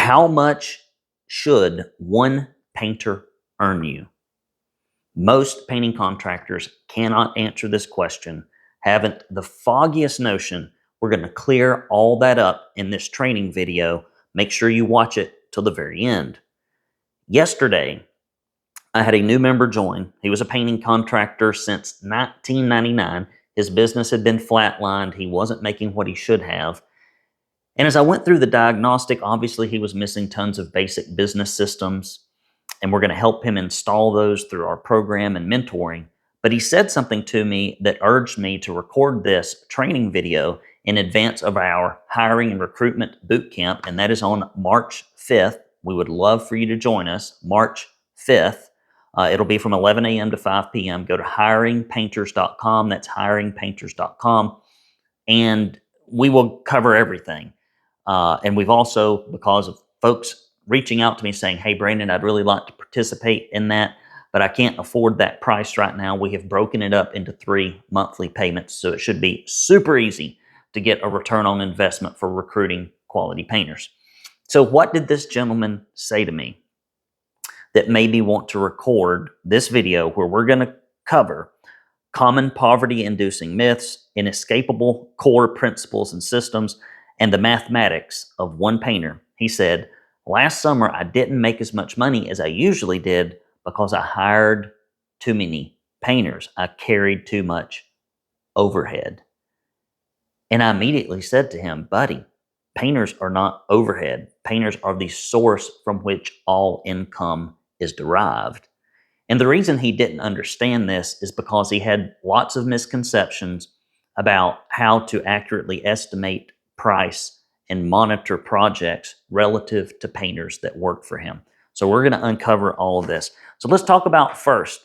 How much should one painter earn you? Most painting contractors cannot answer this question, haven't the foggiest notion. We're going to clear all that up in this training video. Make sure you watch it till the very end. Yesterday, I had a new member join. He was a painting contractor since 1999. His business had been flatlined. He wasn't making what he should have. And as I went through the diagnostic, obviously he was missing tons of basic business systems, and we're going to help him install those through our program and mentoring. But he said something to me that urged me to record this training video in advance of our Hiring and Recruitment Bootcamp, and that is on March 5th. We would love for you to join us, March 5th. It'll be from 11 a.m. to 5 p.m. Go to hiringpainters.com. That's hiringpainters.com. And we will cover everything. And we've also, because of folks reaching out to me saying, hey, Brandon, I'd really like to participate in that, but I can't afford that price right now. We have broken it up into 3 monthly payments. So it should be super easy to get a return on investment for recruiting quality painters. So what did this gentleman say to me that made me want to record this video where we're going to cover common poverty-inducing myths, inescapable core principles and systems, and the mathematics of one painter? He said, last summer I didn't make as much money as I usually did because I hired too many painters. I carried too much overhead. And I immediately said to him, buddy, painters are not overhead. Painters are the source from which all income is derived. And the reason he didn't understand this is because he had lots of misconceptions about how to accurately estimate price and monitor projects relative to painters that work for him. So we're going to uncover all of this. So let's talk about first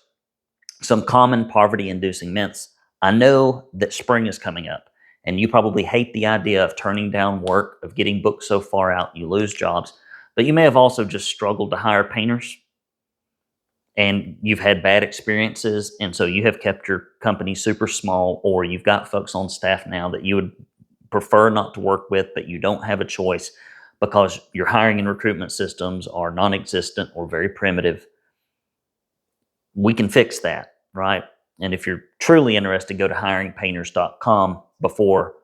some common poverty-inducing myths. I know that spring is coming up, and you probably hate the idea of turning down work, of getting booked so far out you lose jobs, but you may have also just struggled to hire painters, and you've had bad experiences, and so you have kept your company super small, or you've got folks on staff now that you would prefer not to work with, but you don't have a choice because your hiring and recruitment systems are non-existent or very primitive. We can fix that, right? And if you're truly interested, go to hiringpainters.com before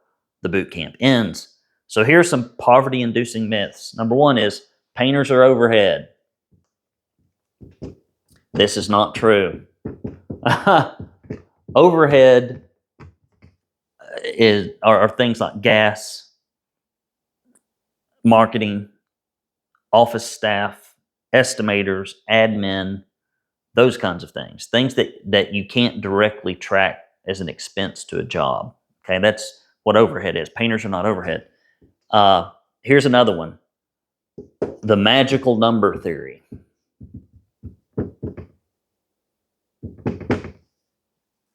the boot camp ends. So here's some poverty-inducing myths. Number one is painters are overhead. This is not true. Overhead are things like gas, marketing, office staff, estimators, admin, those kinds of things. Things that you can't directly track as an expense to a job. Okay, that's what overhead is. Painters are not overhead. Here's another one. The magical number theory.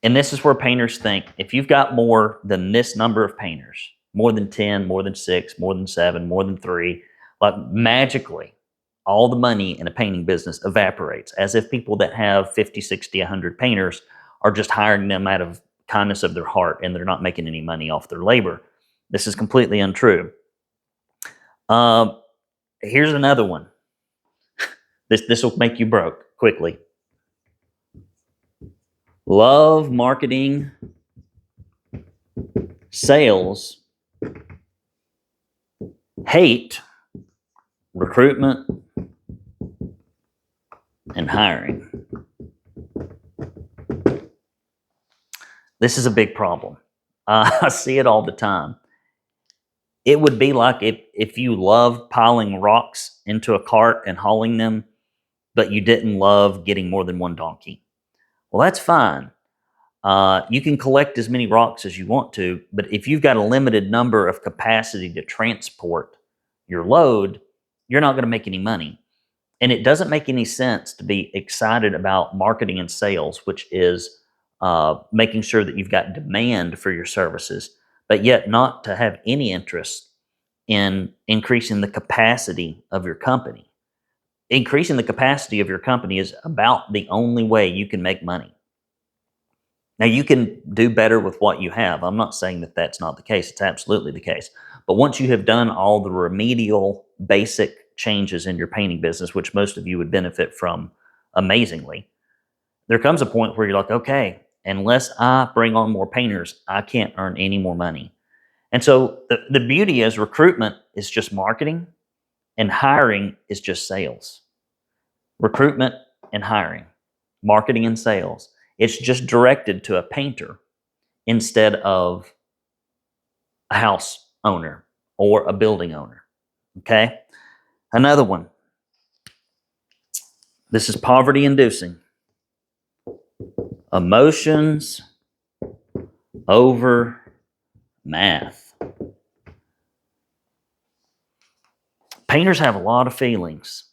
And this is where painters think, if you've got more than this number of painters, more than 10, more than 6, more than 7, more than 3, like magically, all the money in a painting business evaporates, as if people that have 50, 60, 100 painters are just hiring them out of kindness of their heart and they're not making any money off their labor. This is completely untrue. Here's another one. This will make you broke quickly. Love marketing, sales, hate recruitment and hiring. This is a big problem. I see it all the time. It would be like if you love piling rocks into a cart and hauling them, but you didn't love getting more than one donkey. Well, that's fine. You can collect as many rocks as you want to, but if you've got a limited number of capacity to transport your load, you're not going to make any money. And it doesn't make any sense to be excited about marketing and sales, which is making sure that you've got demand for your services, but yet not to have any interest in increasing the capacity of your company. Increasing the capacity of your company is about the only way you can make money. Now, you can do better with what you have. I'm not saying that that's not the case. It's absolutely the case. But once you have done all the remedial basic changes in your painting business, which most of you would benefit from amazingly, there comes a point where you're like, okay, unless I bring on more painters, I can't earn any more money. And so the beauty is recruitment is just marketing and hiring is just sales. Recruitment and hiring, marketing and sales. It's just directed to a painter instead of a house owner or a building owner. Okay? Another one. This is poverty-inducing. Emotions over math. Painters have a lot of feelings.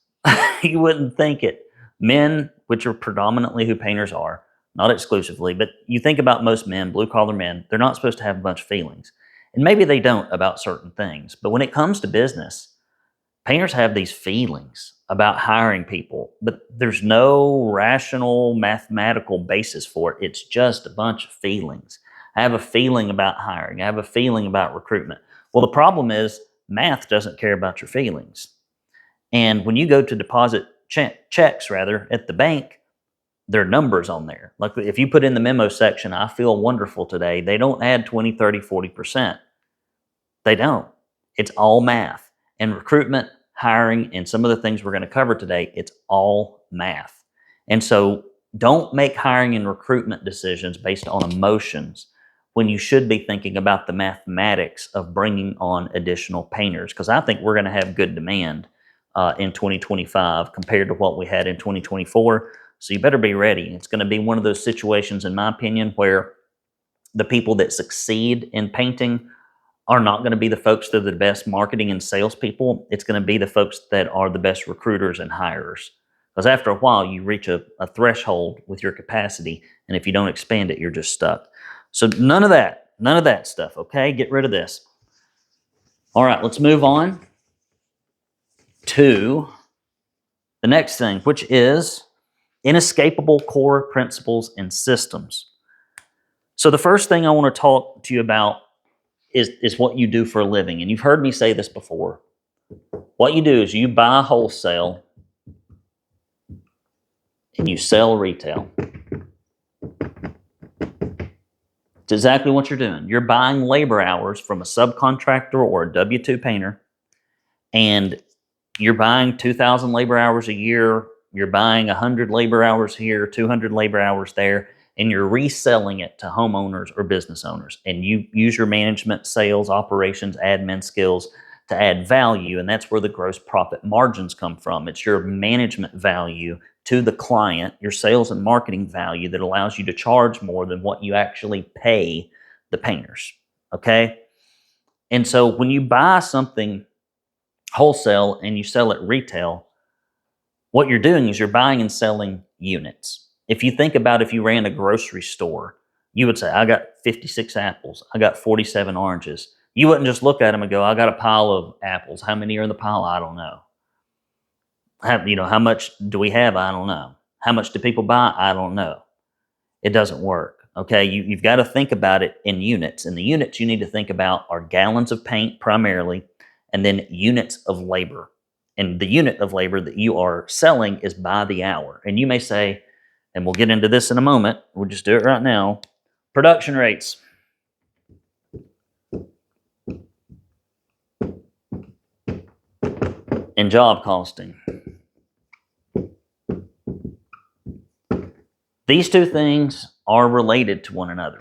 You wouldn't think it. Men, which are predominantly who painters are, not exclusively, but you think about most men, blue-collar men, they're not supposed to have a bunch of feelings. And maybe they don't about certain things. But when it comes to business, painters have these feelings about hiring people, but there's no rational mathematical basis for it. It's just a bunch of feelings. I have a feeling about hiring. I have a feeling about recruitment. Well, the problem is math doesn't care about your feelings. And when you go to deposit checks at the bank, there are numbers on there. Like if you put in the memo section, I feel wonderful today, they don't add 20, 30, 40%. They don't. It's all math. And recruitment, hiring, and some of the things we're going to cover today, it's all math. And so don't make hiring and recruitment decisions based on emotions when you should be thinking about the mathematics of bringing on additional painters. Because I think we're going to have good demand in 2025 compared to what we had in 2024. So you better be ready. It's going to be one of those situations, in my opinion, where the people that succeed in painting are not going to be the folks that are the best marketing and salespeople. It's going to be the folks that are the best recruiters and hirers. Because after a while, you reach a threshold with your capacity, and if you don't expand it, you're just stuck. So none of that stuff, okay? Get rid of this. All right, let's move on to the next thing, which is inescapable core principles and systems. So the first thing I want to talk to you about is what you do for a living. And you've heard me say this before. What you do is you buy wholesale and you sell retail. It's exactly what you're doing. You're buying labor hours from a subcontractor or a W-2 painter, and you're buying 2,000 labor hours a year. You're buying 100 labor hours here, 200 labor hours there, and you're reselling it to homeowners or business owners. And you use your management, sales, operations, admin skills to add value, and that's where the gross profit margins come from. It's your management value to the client, your sales and marketing value that allows you to charge more than what you actually pay the painters, okay? And so when you buy something wholesale and you sell it retail, what you're doing is you're buying and selling units. If you think about if you ran a grocery store, you would say, I got 56 apples. I got 47 oranges. You wouldn't just look at them and go, I got a pile of apples. How many are in the pile? I don't know. How much do we have? I don't know. How much do people buy? I don't know. It doesn't work. Okay, you've got to think about it in units. And the units you need to think about are gallons of paint primarily, and then units of labor. And the unit of labor that you are selling is by the hour. And you may say, and we'll get into this in a moment, we'll just do it right now, production rates. And job costing. These two things are related to one another.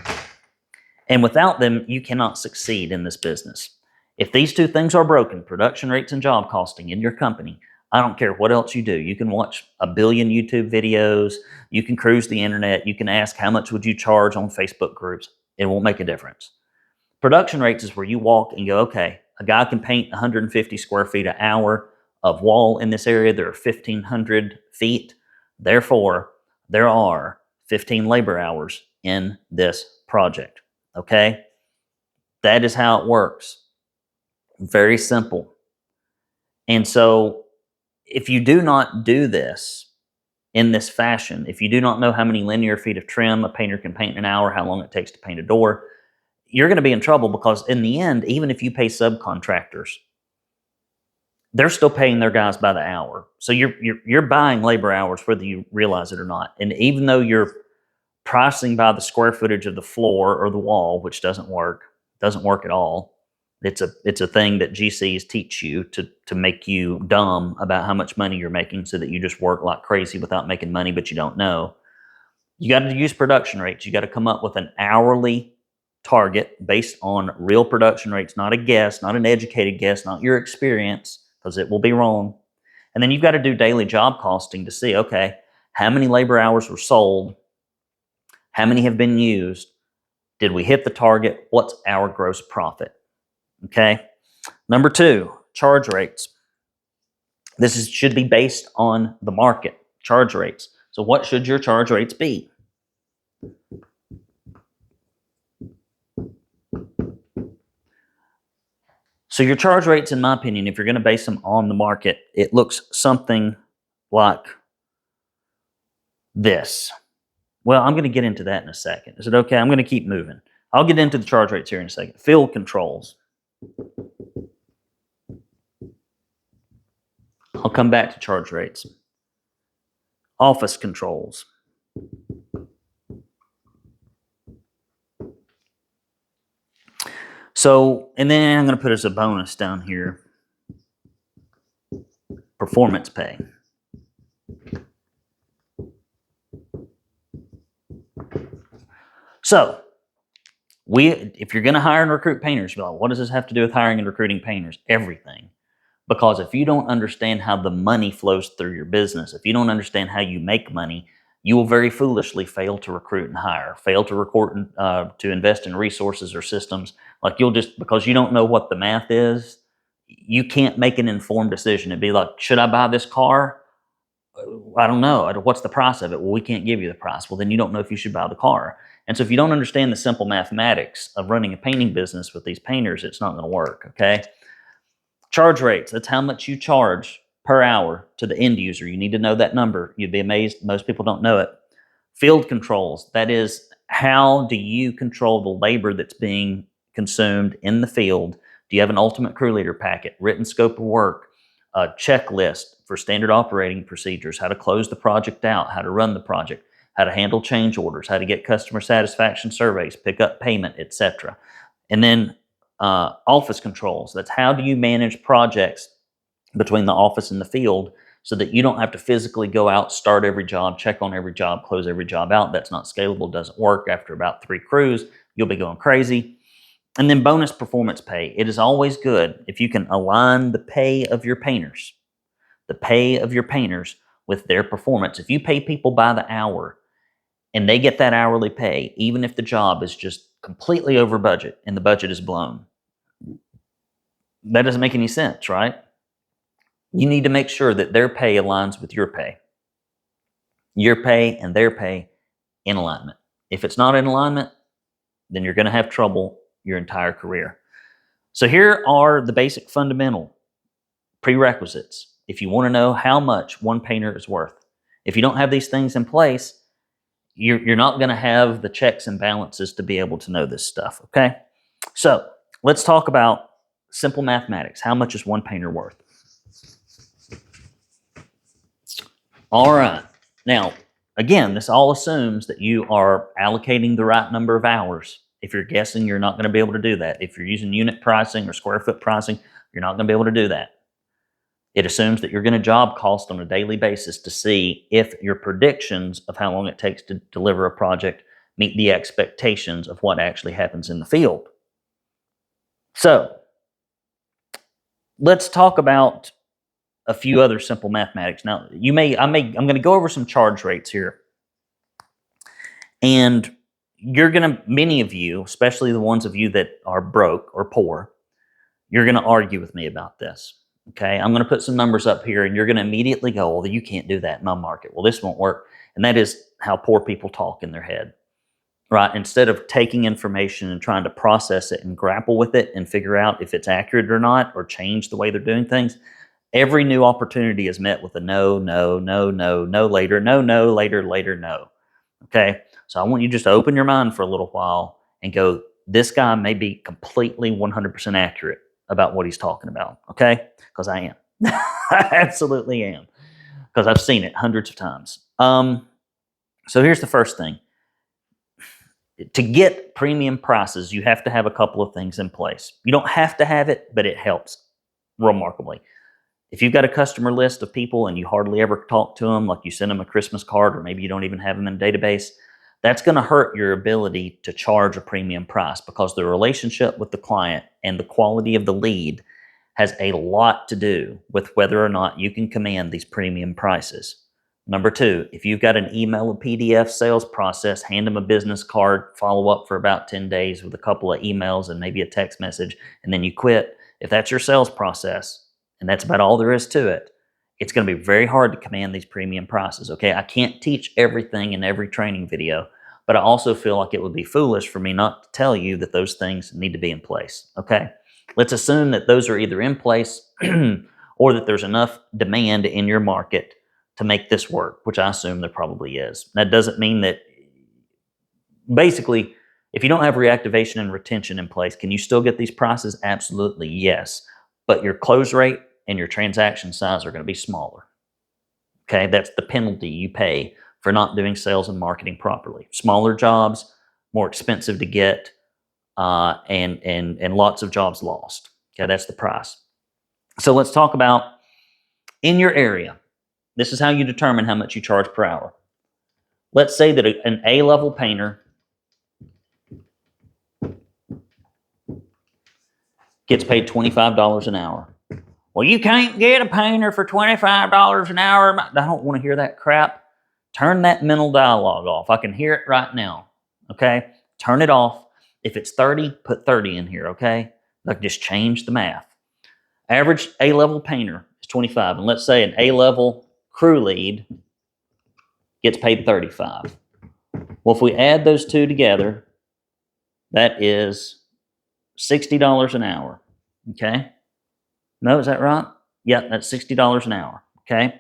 And without them, you cannot succeed in this business. If these two things are broken, production rates and job costing in your company, I don't care what else you do. You can watch a billion YouTube videos. You can cruise the internet. You can ask how much would you charge on Facebook groups. It won't make a difference. Production rates is where you walk and go, okay, a guy can paint 150 square feet an hour of wall in this area. There are 1,500 feet. Therefore, there are 15 labor hours in this project. Okay? That is how it works. Very simple. And so if you do not do this in this fashion, if you do not know how many linear feet of trim a painter can paint in an hour, how long it takes to paint a door, you're going to be in trouble, because in the end, even if you pay subcontractors they're still paying their guys by the hour. So you're buying labor hours whether you realize it or not. And even though you're pricing by the square footage of the floor or the wall, which doesn't work at all. It's a thing that GCs teach you to make you dumb about how much money you're making so that you just work like crazy without making money, but you don't know. You got to use production rates. You got to come up with an hourly target based on real production rates, not a guess, not an educated guess, not your experience, because it will be wrong. And then you've got to do daily job costing to see, okay, how many labor hours were sold? How many have been used? Did we hit the target? What's our gross profit? Okay. Number 2, charge rates. Should be based on the market, charge rates. So what should your charge rates be? So your charge rates, in my opinion, if you're going to base them on the market, it looks something like this. Well, I'm going to get into that in a second. Is it okay? I'm going to keep moving. I'll get into the charge rates here in a second. Field controls. I'll come back to charge rates. Office controls. So, and then I'm going to put as a bonus down here, performance pay. So, if you're going to hire and recruit painters, you're like, what does this have to do with hiring and recruiting painters? Everything. Because if you don't understand how the money flows through your business, if you don't understand how you make money, you will very foolishly fail to recruit and hire, fail to invest in resources or systems. Like because you don't know what the math is, you can't make an informed decision. It'd be like, should I buy this car? I don't know. What's the price of it? Well, we can't give you the price. Well, then you don't know if you should buy the car. And so if you don't understand the simple mathematics of running a painting business with these painters, it's not going to work, okay? Charge rates, that's how much you charge per hour to the end user. You need to know that number. You'd be amazed. Most people don't know it. Field controls, that is, how do you control the labor that's being consumed in the field? Do you have an ultimate crew leader packet, written scope of work, a checklist for standard operating procedures, how to close the project out, how to run the project, how to handle change orders, how to get customer satisfaction surveys, pick up payment, etc. And then office controls. That's how do you manage projects between the office and the field so that you don't have to physically go out, start every job, check on every job, close every job out. That's not scalable, doesn't work. After about 3 crews, you'll be going crazy. And then bonus performance pay. It is always good if you can align the pay of your painters, with their performance. If you pay people by the hour and they get that hourly pay, even if the job is just completely over budget and the budget is blown, that doesn't make any sense, right? You need to make sure that their pay aligns with your pay. Your pay and their pay in alignment. If it's not in alignment, then you're going to have trouble your entire career. So here are the basic fundamental prerequisites if you want to know how much one painter is worth. If you don't have these things in place, you're not going to have the checks and balances to be able to know this stuff, okay? So let's talk about simple mathematics. How much is one painter worth? All right. Now, again, this all assumes that you are allocating the right number of hours. If you're guessing, you're not going to be able to do that. If you're using unit pricing or square foot pricing, you're not going to be able to do that. It assumes that you're going to job cost on a daily basis to see if your predictions of how long it takes to deliver a project meet the expectations of what actually happens in the field. So, let's talk about a few other simple mathematics. Now, I'm going to go over some charge rates here. And many of you, especially the ones of you that are broke or poor, you're going to argue with me about this. Okay, I'm going to put some numbers up here and you're going to immediately go, well, you can't do that in my market. Well, this won't work. And that is how poor people talk in their head, right? Instead of taking information and trying to process it and grapple with it and figure out if it's accurate or not, or change the way they're doing things, every new opportunity is met with a no, no, no, no, no later, no, no, later, later, no. Okay, so I want you just to open your mind for a little while and go, this guy may be completely 100% accurate about what he's talking about, okay? Because I am. I absolutely am, because I've seen it hundreds of times. So here's the first thing. To get premium prices, you have to have a couple of things in place. You don't have to have it, but it helps remarkably. If you've got a customer list of people and you hardly ever talk to them, like you send them a Christmas card, or maybe you don't even have them in a database, that's going to hurt your ability to charge a premium price, because the relationship with the client and the quality of the lead has a lot to do with whether or not you can command these premium prices. Number two, if you've got an email or PDF sales process, hand them a business card, follow up for about 10 days with a couple of emails and maybe a text message, and then you quit. If that's your sales process, and that's about all there is to it, it's going to be very hard to command these premium prices. Okay, I can't teach everything in every training video, but I also feel like it would be foolish for me not to tell you that those things need to be in place. Okay, let's assume that those are either in place or that there's enough demand in your market to make this work, which I assume there probably is. That doesn't mean that, basically, if you don't have reactivation and retention in place, can you still get these prices? Absolutely, yes. But your close rate and your transaction size are going to be smaller. Okay, that's the penalty you pay for not doing sales and marketing properly. Smaller jobs, more expensive to get, and lots of jobs lost. Okay, that's the price. So let's talk about in your area. This is how you determine how much you charge per hour. Let's say that an A-level painter gets paid $25 an hour. Well, you can't get a painter for $25 an hour. I don't want to hear that crap. Turn that mental dialogue off. I can hear it right now. Okay? Turn it off. If it's 30, put 30 in here, okay? Like, just change the math. Average A-level painter is 25, and let's say an A-level crew lead gets paid 35. Well, if we add those two together, that is $60 an hour. Okay? No, is that right? Yeah, that's $60 an hour. Okay?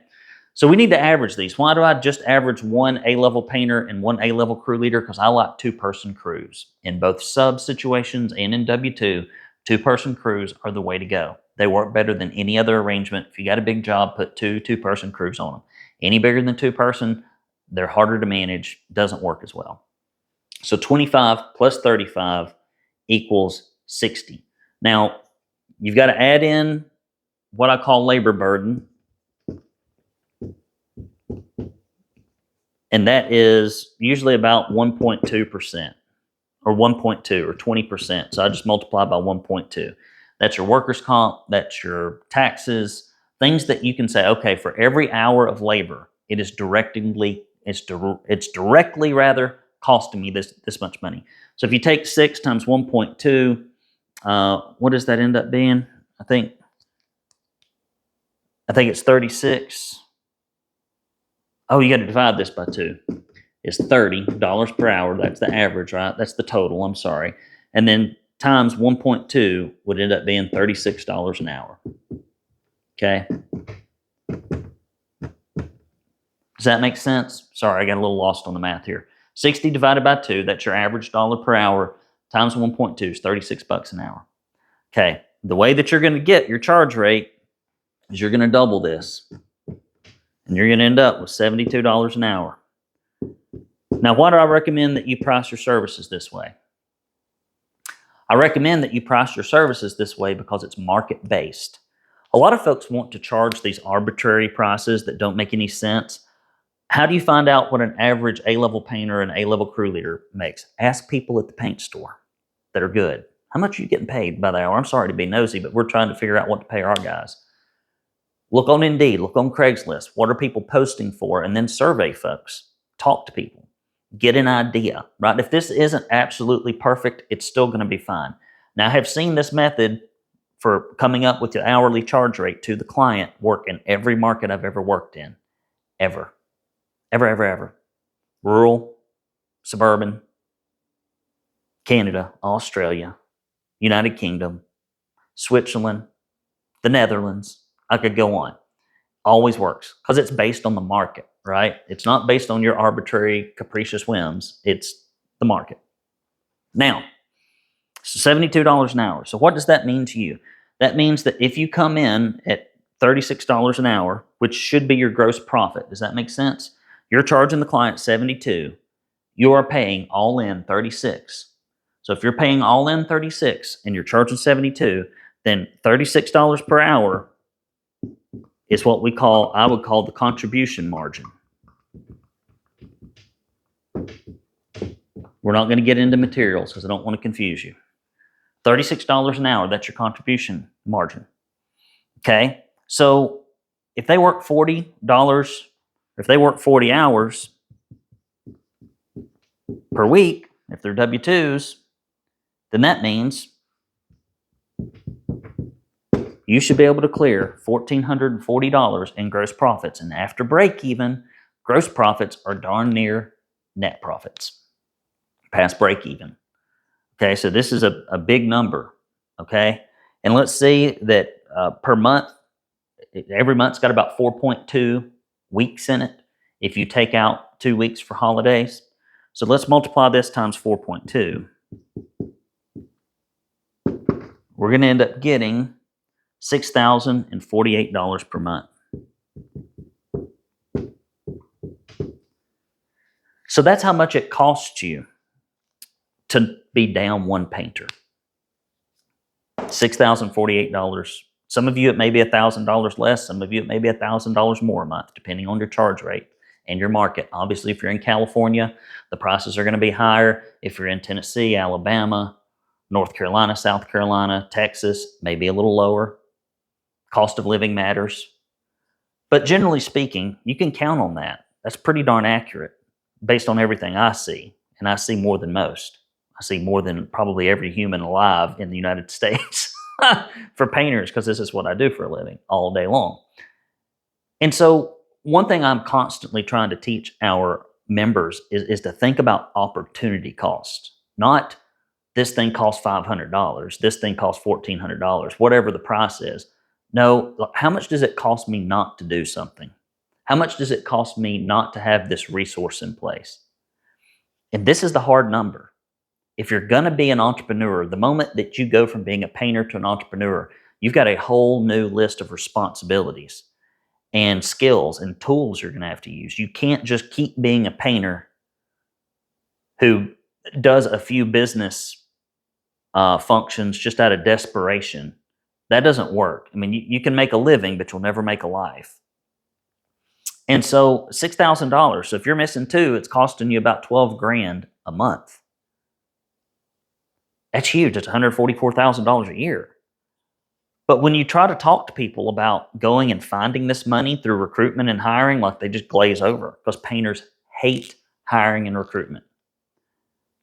So we need to average these. Why do I just average one A-level painter and one A-level crew leader? Because I like two-person crews. In both sub situations and in W-2, two-person crews are the way to go. They work better than any other arrangement. If you got a big job, put two-person crews on them. Any bigger than two-person, they're harder to manage, doesn't work as well. So 25 plus 35 equals 60. Now, you've got to add in what I call labor burden, and that is usually about 1.2% or 1.2 or 20%. So I just multiply by 1.2. That's your workers' comp, that's your taxes, things that you can say, okay, for every hour of labor, it is directly costing me this much money. So if you take 6 times 1.2, what does that end up being? I think it's 36. Oh, you got to divide this by 2. It's $30 per hour. That's the average, right? That's the total. I'm sorry. And then times 1.2 would end up being $36 an hour. Okay? Does that make sense? Sorry, I got a little lost on the math here. 60 divided by 2, that's your average dollar per hour, times 1.2 is $36 an hour. Okay, the way that you're going to get your charge rate is you're going to double this, and you're going to end up with $72 an hour. Now, why do I recommend that you price your services this way? I recommend that you price your services this way because it's market-based. A lot of folks want to charge these arbitrary prices that don't make any sense. How do you find out what an average A-level painter and A-level crew leader makes? Ask people at the paint store that are good. How much are you getting paid by the hour? I'm sorry to be nosy, but we're trying to figure out what to pay our guys. Look on Indeed, look on Craigslist. What are people posting for? And then survey folks. Talk to people. Get an idea, right? If this isn't absolutely perfect, it's still going to be fine. Now, I have seen this method for coming up with the hourly charge rate to the client work in every market I've ever worked in. Ever. Ever. Rural, suburban, Canada, Australia, United Kingdom, Switzerland, the Netherlands. I could go on. Always works because it's based on the market, right? It's not based on your arbitrary, capricious whims. It's the market. Now, $72 an hour. So what does that mean to you? That means that if you come in at $36 an hour, which should be your gross profit. Does that make sense? You're charging the client $72. You are paying all in $36. So if you're paying all in $36 and you're charging $72, then $36 per hour is what I would call the contribution margin. We're not going to get into materials because I don't want to confuse you. $36 an hour, that's your contribution margin. Okay? So if they work $40, if they work 40 hours per week, if they're W-2s, then that means you should be able to clear $1,440 in gross profits. And after break even, gross profits are darn near net profits, past break even. Okay, so this is a big number. Okay, and let's see that per month, every month's got about 4.2 weeks in it if you take out 2 weeks for holidays. So let's multiply this times 4.2. We're going to end up getting $6,048 per month. So that's how much it costs you to be down one painter. $6,048. Some of you, it may be $1,000 less. Some of you, it may be $1,000 more a month, depending on your charge rate and your market. Obviously, if you're in California, the prices are going to be higher. If you're in Tennessee, Alabama, North Carolina, South Carolina, Texas, maybe a little lower. Cost of living matters. But generally speaking, you can count on that. That's pretty darn accurate based on everything I see. And I see more than most. I see more than probably every human alive in the United States for painters, because this is what I do for a living all day long. And so one thing I'm constantly trying to teach our members is to think about opportunity cost. Not this thing costs $500, this thing costs $1,400, whatever the price is. No, how much does it cost me not to do something? How much does it cost me not to have this resource in place? And this is the hard number. If you're going to be an entrepreneur, the moment that you go from being a painter to an entrepreneur, you've got a whole new list of responsibilities and skills and tools you're going to have to use. You can't just keep being a painter who does a few business functions just out of desperation. That doesn't work. I mean, you can make a living, but you'll never make a life. And so $6,000. So if you're missing two, it's costing you about $12,000 a month. That's huge. It's $144,000 a year. But when you try to talk to people about going and finding this money through recruitment and hiring, like, they just glaze over, because painters hate hiring and recruitment.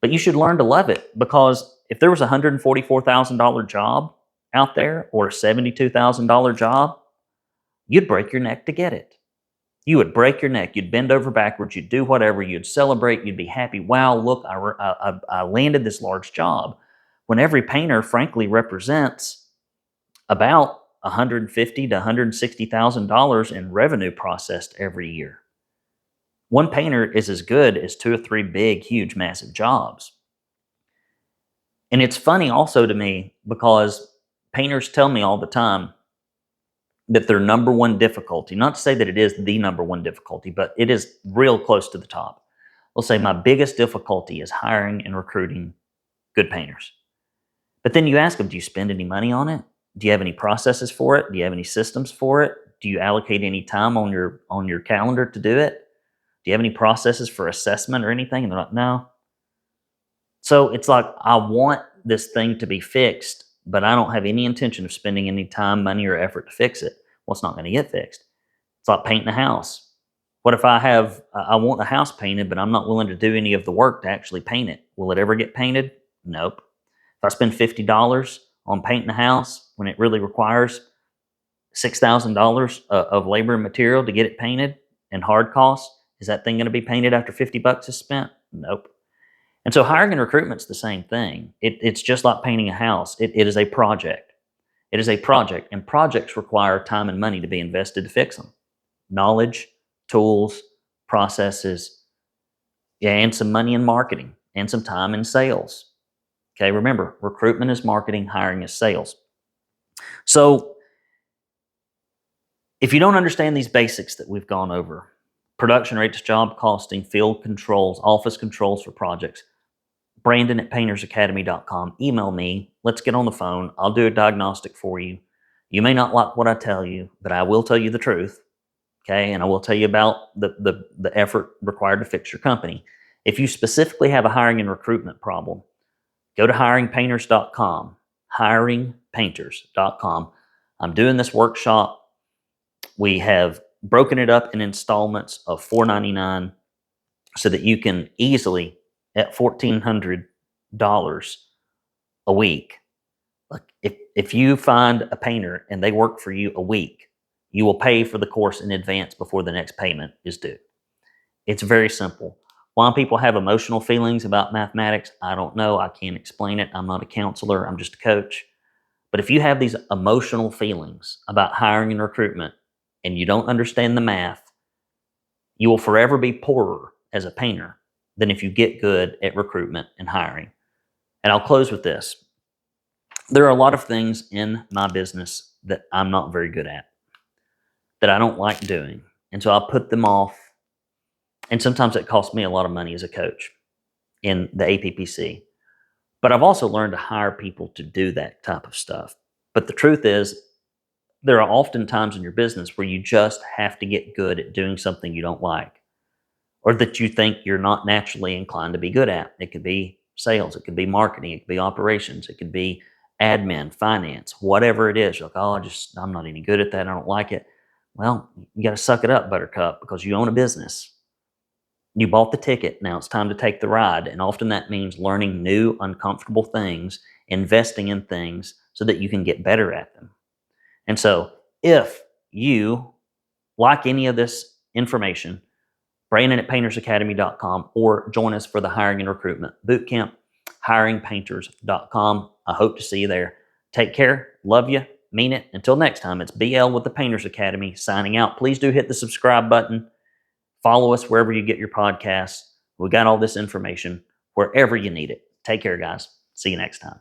But you should learn to love it, because if there was a $144,000 job out there or a $72,000 job, you'd break your neck to get it. You would break your neck. You'd bend over backwards. You'd do whatever. You'd celebrate. You'd be happy. Wow, look, I landed this large job. When every painter, frankly, represents about $150,000 to $160,000 in revenue processed every year. One painter is as good as 2 or 3 big, huge, massive jobs. And it's funny also to me, because painters tell me all the time that their number one difficulty, not to say that it is the number one difficulty, but it is real close to the top. They'll say, my biggest difficulty is hiring and recruiting good painters. But then you ask them, do you spend any money on it? Do you have any processes for it? Do you have any systems for it? Do you allocate any time on your calendar to do it? Do you have any processes for assessment or anything? And they're like, no. So it's like, I want this thing to be fixed, but I don't have any intention of spending any time, money, or effort to fix it. Well, it's not going to get fixed. It's like painting a house. What if I want the house painted, but I'm not willing to do any of the work to actually paint it? Will it ever get painted? Nope. If I spend $50 on painting a house when it really requires $6,000 of labor and material to get it painted and hard costs, is that thing going to be painted after $50 is spent? Nope. And so hiring and recruitment's the same thing. It's just like painting a house. It is a project. It is a project, and projects require time and money to be invested to fix them. Knowledge, tools, processes, and some money in marketing, and some time in sales. Okay, remember, recruitment is marketing, hiring is sales. So If you don't understand these basics that we've gone over, production rates, job costing, field controls, office controls for projects, Brandon at paintersacademy.com. Email me. Let's get on the phone. I'll do a diagnostic for you. You may not like what I tell you, but I will tell you the truth. Okay. And I will tell you about the effort required to fix your company. If you specifically have a hiring and recruitment problem, go to hiringpainters.com. Hiringpainters.com. I'm doing this workshop. We have broken it up in installments of $4.99 so that you can easily, at $1,400 a week, like if you find a painter and they work for you a week, you will pay for the course in advance before the next payment is due. It's very simple. Why people have emotional feelings about mathematics, I don't know. I can't explain it. I'm not a counselor. I'm just a coach. But if you have these emotional feelings about hiring and recruitment and you don't understand the math, you will forever be poorer as a painter than if you get good at recruitment and hiring. And I'll close with this. There are a lot of things in my business that I'm not very good at, that I don't like doing. And so I'll put them off. And sometimes it costs me a lot of money as a coach in the APPC. But I've also learned to hire people to do that type of stuff. But the truth is, there are often times in your business where you just have to get good at doing something you don't like, or that you think you're not naturally inclined to be good at. It could be sales, it could be marketing, it could be operations, it could be admin, finance, whatever it is. You're like, oh, I'm not any good at that. I don't like it. Well, you got to suck it up, Buttercup, because you own a business. You bought the ticket. Now it's time to take the ride. And often that means learning new, uncomfortable things, investing in things so that you can get better at them. And so if you like any of this information, Brandon at paintersacademy.com, or join us for the Hiring and Recruitment Bootcamp, hiringpainters.com. I hope to see you there. Take care. Love you. Mean it. Until next time, it's BL with the Painters Academy signing out. Please do hit the subscribe button. Follow us wherever you get your podcasts. We got all this information wherever you need it. Take care, guys. See you next time.